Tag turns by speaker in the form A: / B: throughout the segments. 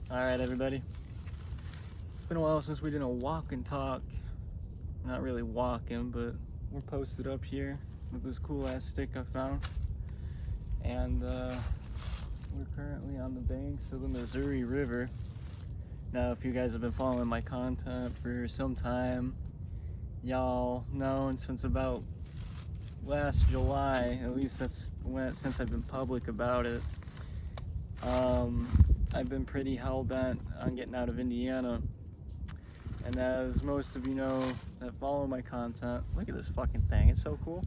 A: Alright, everybody. It's been a while since we did a walk and talk. Not really walking, but we're posted up here with this cool ass stick I found. And we're currently on the banks of the Missouri River. Now, if you guys have been following my content for some time, y'all know since about last July, at least that's when since I've been public about it, I've been pretty hell-bent on getting out of Indiana. And as most of you know that follow my content, look at this fucking thing, it's so cool.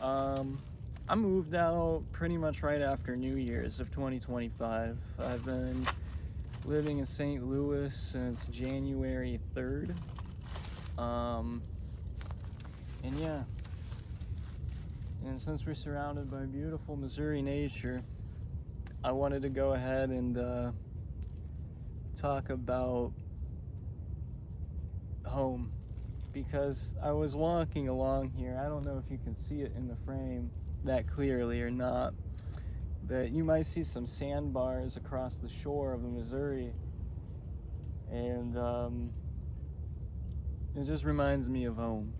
A: I moved out pretty much right after New Year's of 2025. I've been living in St. Louis since January 3rd. And yeah. And since we're surrounded by beautiful Missouri nature, I wanted to go ahead and talk about home, because I was walking along here. I don't know if you can see it in the frame that clearly or not, but you might see some sandbars across the shore of the Missouri, and it just reminds me of home.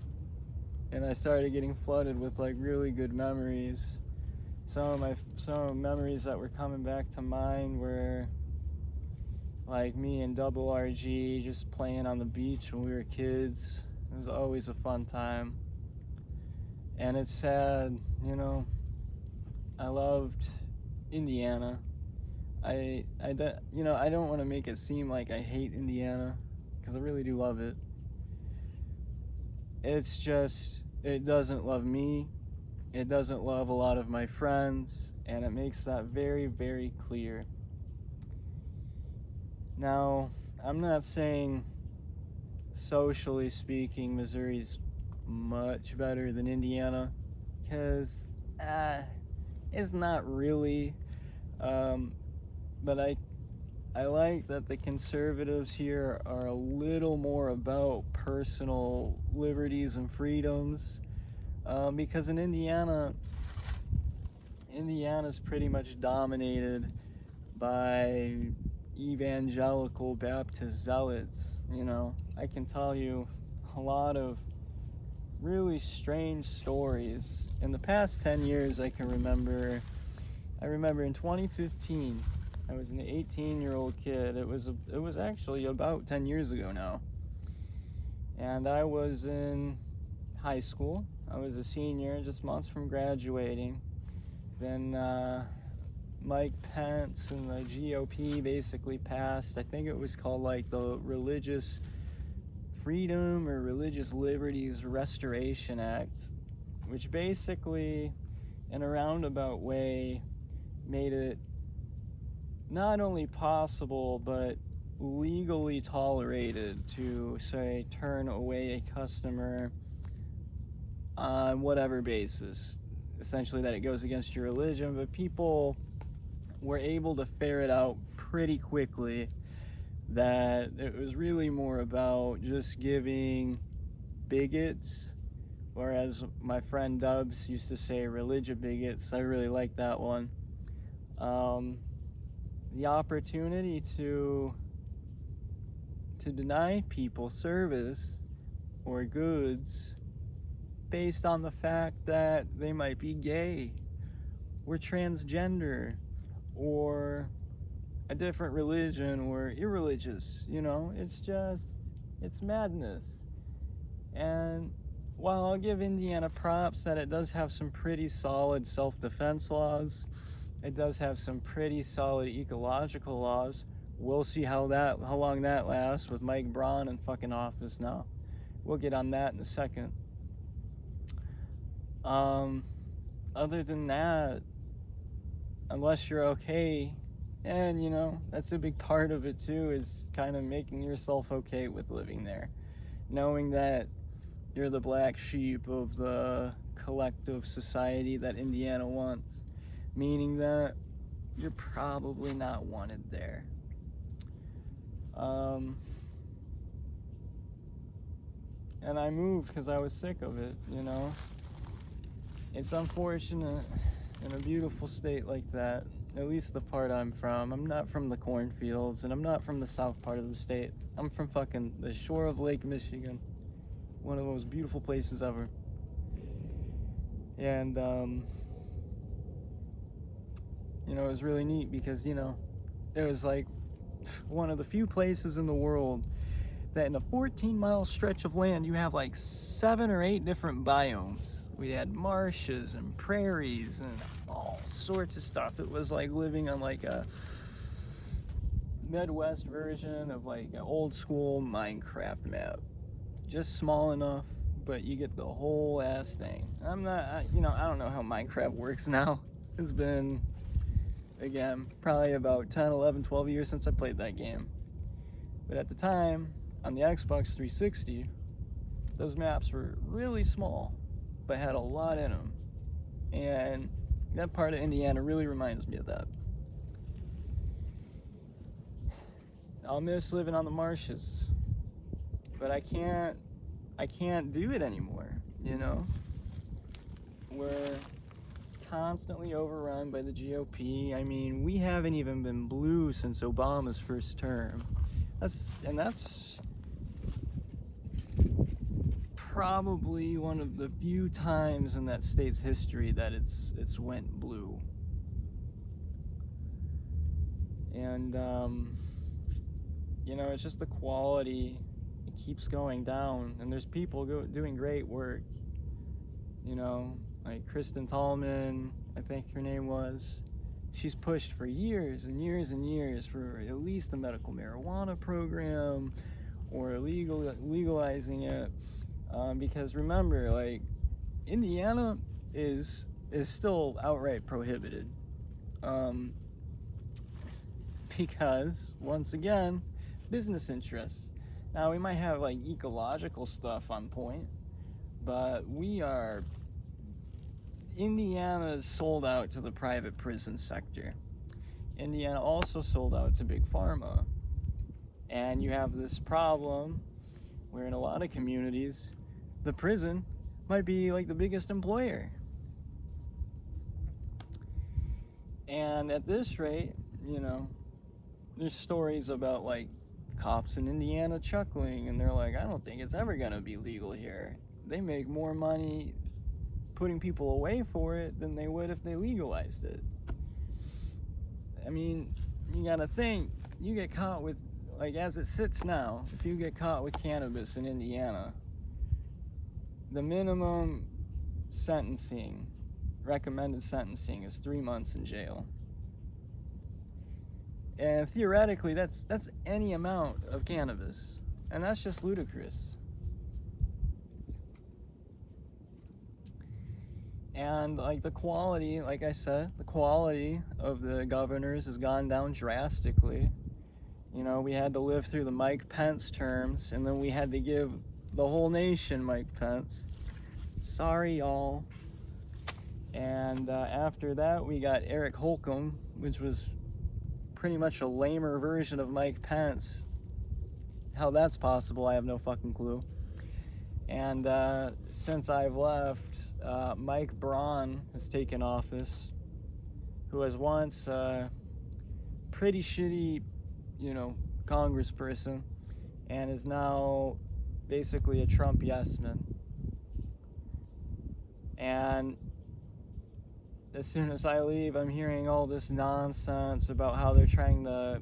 A: And I started getting flooded with like really good memories. Some memories that were coming back to mind were like me and Double RG just playing on the beach when we were kids. It was always a fun time. And it's sad, you know, I loved Indiana. I don't want to make it seem like I hate Indiana, because I really do love it. It's just, it doesn't love me. It doesn't love a lot of my friends, and it makes that very, very clear. Now, I'm not saying, socially speaking, Missouri's much better than Indiana, because it's not really. But I like that the conservatives here are a little more about personal liberties and freedoms. Because in Indiana's pretty much dominated by evangelical Baptist zealots. You know, I can tell you a lot of really strange stories. In the past 10 years, I remember in 2015, I was an 18-year-old kid. It was actually about 10 years ago now. And I was in high school. I was a senior, just months from graduating. Then Mike Pence and the GOP basically passed, I think it was called like the Religious Freedom or Religious Liberties Restoration Act, which basically, in a roundabout way, made it not only possible but legally tolerated to, say, turn away a customer on whatever basis, essentially that it goes against your religion. But people were able to ferret out pretty quickly that it was really more about just giving bigots, or as my friend Dubs used to say, religious bigots. I really like that one. The opportunity to deny people service or goods based on the fact that they might be gay or transgender or a different religion or irreligious. You know, it's madness. And while I'll give Indiana props that it does have some pretty solid self-defense laws, it does have some pretty solid ecological laws. We'll see how long that lasts with Mike Braun in fucking office now. We'll get on that in a second. Other than that, unless you're okay, and you know, that's a big part of it too, is kind of making yourself okay with living there. Knowing that you're the black sheep of the collective society that Indiana wants. Meaning that you're probably not wanted there. And I moved because I was sick of it, you know. It's unfortunate in a beautiful state like that At least the part I'm from. I'm not from the cornfields, and I'm not from the south part of the state. I'm from fucking the shore of Lake Michigan. One of the most beautiful places ever. And, you know, it was really neat because, you know, it was like one of the few places in the world that in a 14-mile stretch of land, you have like 7 or 8 different biomes. We had marshes and prairies and all sorts of stuff. It was like living on like a Midwest version of like an old school Minecraft map. Just small enough, but you get the whole ass thing. I'm not, you know, I don't know how Minecraft works now. It's been, again, probably about 10, 11, 12 years since I played that game. But at the time, on the Xbox 360, those maps were really small, but had a lot in them. And that part of Indiana really reminds me of that. I'll miss living on the marshes, but I can't do it anymore, you know? We're constantly overrun by the GOP. I mean, we haven't even been blue since Obama's first term. That's probably one of the few times in that state's history that it's went blue. And you know, it's just the quality, it keeps going down, and there's people doing great work, you know, like Kristen Tallman, I think her name was. She's pushed for years and years and years for at least the medical marijuana program or legalizing it, because remember, like, Indiana is still outright prohibited, because once again, business interests. Now we might have like ecological stuff on point, but Indiana is sold out to the private prison sector. Indiana also sold out to Big Pharma. And you have this problem where in a lot of communities, the prison might be like the biggest employer. And at this rate, you know, there's stories about like cops in Indiana chuckling, and they're like, I don't think it's ever gonna be legal here. They make more money putting people away for it than they would if they legalized it. I mean, you gotta think, you get caught with, like, as it sits now, if you get caught with cannabis in Indiana, the minimum sentencing, recommended sentencing, is 3 months in jail. And theoretically, that's any amount of cannabis, and that's just ludicrous. And like the quality, like I said, the quality of the governors has gone down drastically. You know, we had to live through the Mike Pence terms, and then we had to give the whole nation Mike Pence. Sorry, y'all. And after that, we got Eric Holcomb, which was pretty much a lamer version of Mike Pence. How that's possible, I have no fucking clue. And since I've left, Mike Braun has taken office, who was once a pretty shitty, you know, congressperson, and is now basically a Trump yes-man. And as soon as I leave, I'm hearing all this nonsense about how they're trying to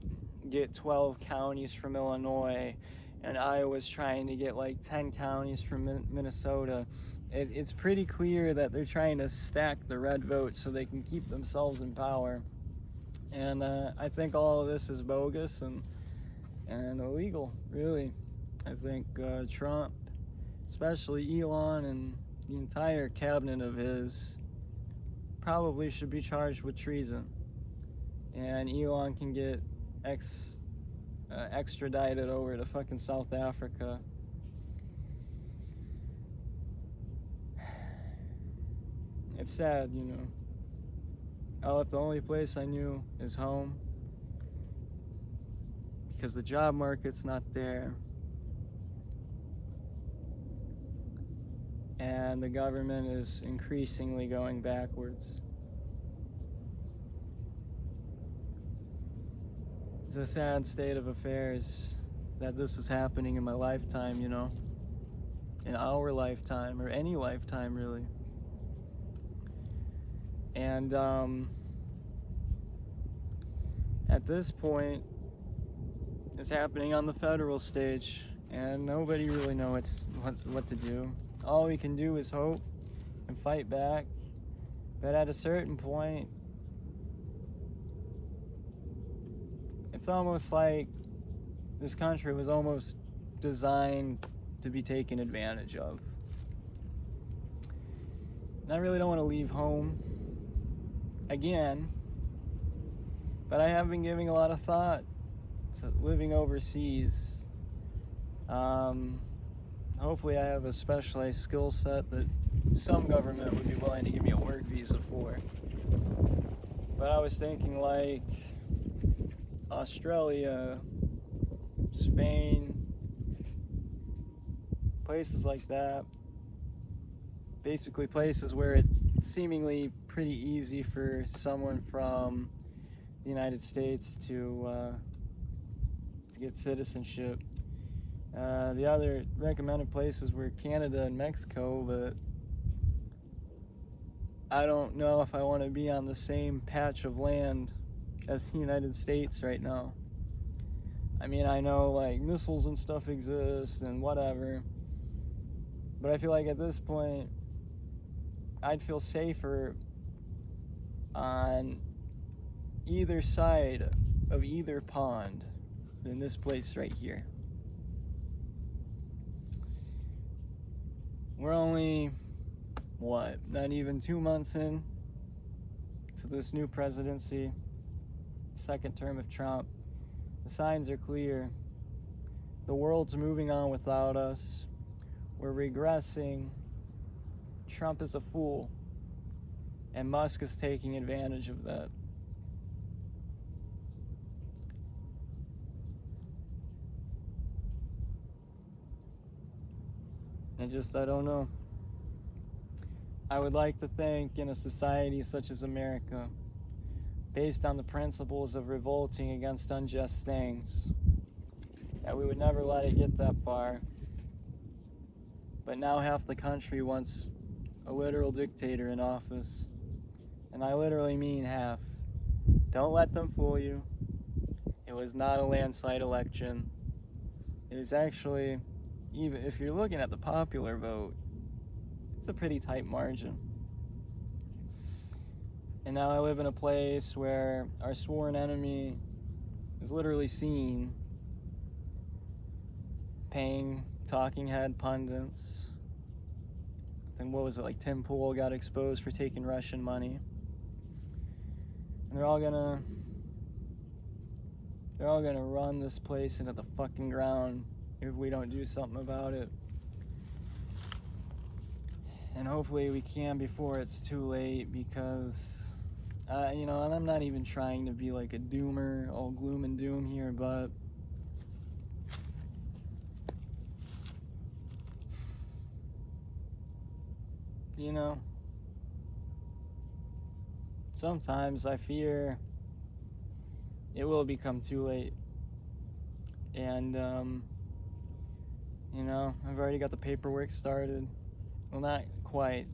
A: get 12 counties from Illinois, and Iowa's trying to get like 10 counties from Minnesota. It's pretty clear that they're trying to stack the red vote so they can keep themselves in power. And I think all of this is bogus and illegal, really. I think Trump, especially Elon and the entire cabinet of his, probably should be charged with treason. And Elon can get extradited over to fucking South Africa. It's sad, you know. Oh, it's the only place I knew is home, because the job market's not there, and the government is increasingly going backwards. it's a sad state of affairs that this is happening in my lifetime, you know, in our lifetime, or any lifetime really. And at this point, it's happening on the federal stage, and nobody really knows what to do. All we can do is hope and fight back. But at a certain point, it's almost like this country was almost designed to be taken advantage of. And I really don't want to leave home again, but I have been giving a lot of thought to living overseas. Hopefully I have a specialized skill set that some government would be willing to give me a work visa for. But I was thinking like Australia, Spain, places like that. Basically places where it's seemingly pretty easy for someone from the United States to get citizenship. The other recommended places were Canada and Mexico, but I don't know if I want to be on the same patch of land as the United States right now. I mean, I know like missiles and stuff exist and whatever, but I feel like at this point I'd feel safer on either side of either pond than this place right here. We're only, not even 2 months in to this new presidency, second term of Trump. The signs are clear. The world's moving on without us. We're regressing. Trump is a fool, and Musk is taking advantage of that. I don't know. I would like to think in a society such as America, based on the principles of revolting against unjust things, that we would never let it get that far. But now half the country wants a literal dictator in office. And I literally mean half. Don't let them fool you. It was not a landslide election. It was actually, even if you're looking at the popular vote, it's a pretty tight margin. And now I live in a place where our sworn enemy is literally seen paying talking head pundits. I think, what was it, like Tim Pool got exposed for taking Russian money. And they're all gonna run this place into the fucking ground if we don't do something about it. And hopefully we can before it's too late, because and I'm not even trying to be like a doomer, all gloom and doom here, but sometimes I fear it will become too late. And I've already got the paperwork started. Well, not quite.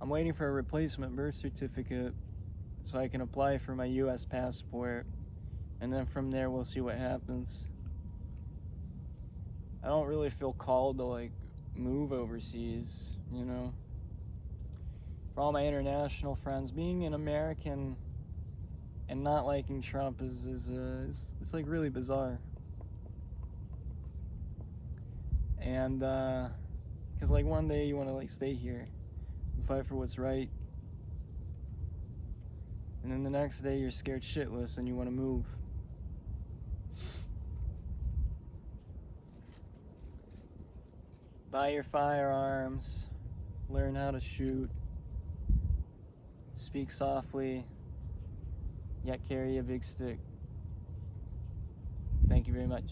A: I'm waiting for a replacement birth certificate so I can apply for my US passport, and then from there we'll see what happens. I don't really feel called to like move overseas, For all my international friends, being an American and not liking Trump is it's like really bizarre. And because like one day you want to like stay here and fight for what's right, and then the next day you're scared shitless and you want to move. Buy your firearms, learn how to shoot, speak softly, yet carry a big stick. Thank you very much.